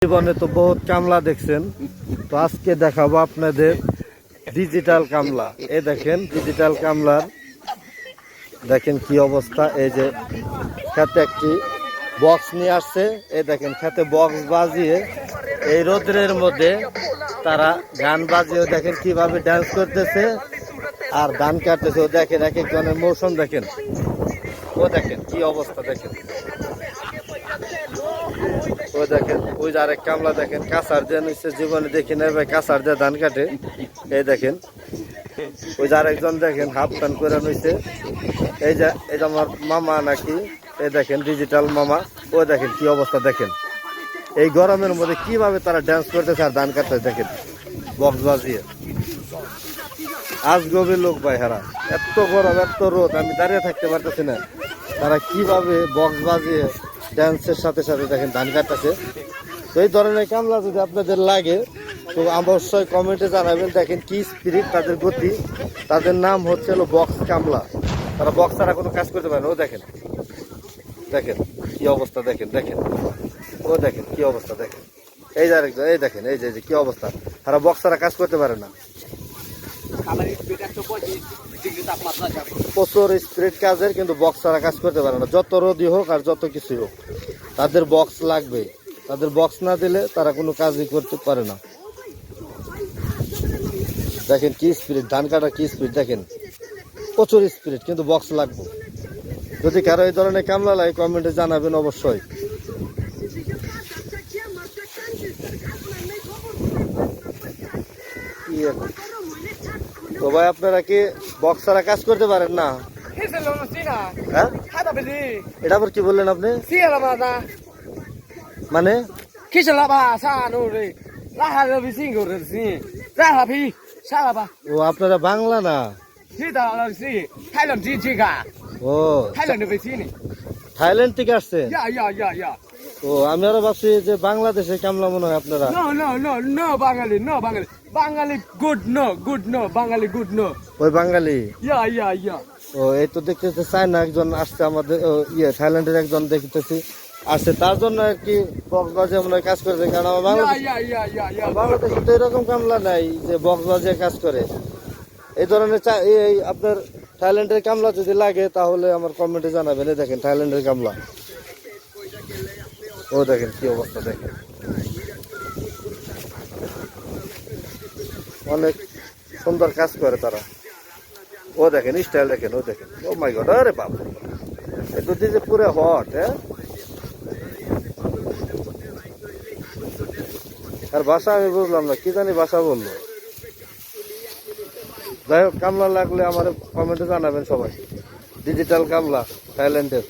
জীবনে তো বহুত কামলা দেখছেন, তো আজকে দেখাবো আপনাদের ডিজিটাল কামলা। এই দেখেন ডিজিটাল কামলার দেখেন কি অবস্থা। এই যে খেতে একটি বক্স নিয়ে আসছে, এই দেখেন খেতে বক্স বাজিয়ে এই রোদ্রের মধ্যে তারা গান বাজিয়ে দেখেন কিভাবে ডান্স করতেছে আর ধান কাটতেছে। ও দেখেন এক একজনের মৌসুম দেখেন, ও দেখেন কি অবস্থা দেখেন। ও দেখেন ওই যে আরেক কামলা দেখেন কাঁচার দিয়ে নিচ্ছে, জীবনে দেখি না ভাই কাঁচার দিয়ে ধান কাটে। এই দেখেন ওই যে আরেকজন দেখেন হাফ প্যান্ট করে নিচ্ছে। এই যে আমার মামা নাকি, এই দেখেন ডিজিটাল মামা। ও দেখেন কি অবস্থা দেখেন, এই গরমের মধ্যে কিভাবে তারা ডান্স করতেছে আর ধান কাটতেছে দেখেন বক্স বাজিয়ে। আজ গভীর লোক ভাই হারা, এত গরম এত রোদ আমি দাঁড়িয়ে থাকতে পারতেছি না। তারা কিভাবে বক্স বাজিয়ে ড্যান্সের সাথে সাথে দেখেন ধান কাটতেছে। তো এই ধরনের কামলা যদি আপনাদের লাগে তো অবশ্যই কমেন্টে জানাবেন। দেখেন কি স্পিরিট, তাদের গতি, তাদের নাম হচ্ছে হলো বক্স কামলা। তারা বক্স ছাড়া কোনো কাজ করতে পারে না। ও দেখেন দেখেন কি অবস্থা দেখেন, দেখেন ও দেখেন কি অবস্থা দেখেন। এই যে আরেকজন, এই দেখেন এই যে কি অবস্থা, তারা বক্স ছাড়া কাজ করতে পারে না। প্রচুর স্পিরিট কাজের, কিন্তু বক্স ছাড়া কাজ করতে পারে না। যত রোদই হোক আর যত কিছুই হোক তাদের বক্স লাগবে। তাদের বক্স না দিলে তারা কোনো কাজই করতে পারে না। দেখেন কি স্পিরিট, ধান কাটা কি স্পিরিট দেখেন, প্রচুর স্পিরিট, কিন্তু বক্স লাগবে। যদি কারো এই ধরনের কামলা লাগে কমেন্টে জানাবেন অবশ্যই। তো ভাই আপনারা কি বক্স ছাড়া কাজ করতে পারেন না? হ্যাঁ এটা আবার কি বললেন আপনি? মানে ও আপনারা বাংলা না? ও থাইল্যান্ড থেকে আসছে? ও আমি আরো ভাবছি যে বাংলাদেশে কামলা মনে হয় আপনারা। বাঙালি গুড নো বাঙালি গুড নো ওই বাঙালি। ও এই তো দেখতেছি চায়না একজন আসছে আমাদের, থাইল্যান্ডের একজন দেখতেছি আসছে, তার জন্য আর কি বক্স বাজিয়ে মনে হয় কাজ করেছে। কারণ আমার বাংলাদেশে তো এরকম কামলা নাই যে বক্স বাজিয়ে কাজ করে। এই ধরনের এই আপনার থাইল্যান্ডের কামলা যদি লাগে তাহলে আমার কমেন্টে জানাবেন। এই দেখেন থাইল্যান্ডের কামলা, ও দেখেন কি অবস্থা দেখেন, অনেক সুন্দর কাজ করে তারা। ও দেখেন স্টাইল দেখেন, ও দেখেন, ও মাই গড, আরে বাপ এটা যে পুরো হট। হ্যাঁ আর ভাষা আমি বুঝলাম না, কি জানি ভাষা বললো। যাই হোক কামলা লাগলে আমার কমেন্টে জানাবেন সবাই। ডিজিটাল কামলা থাইল্যান্ডের।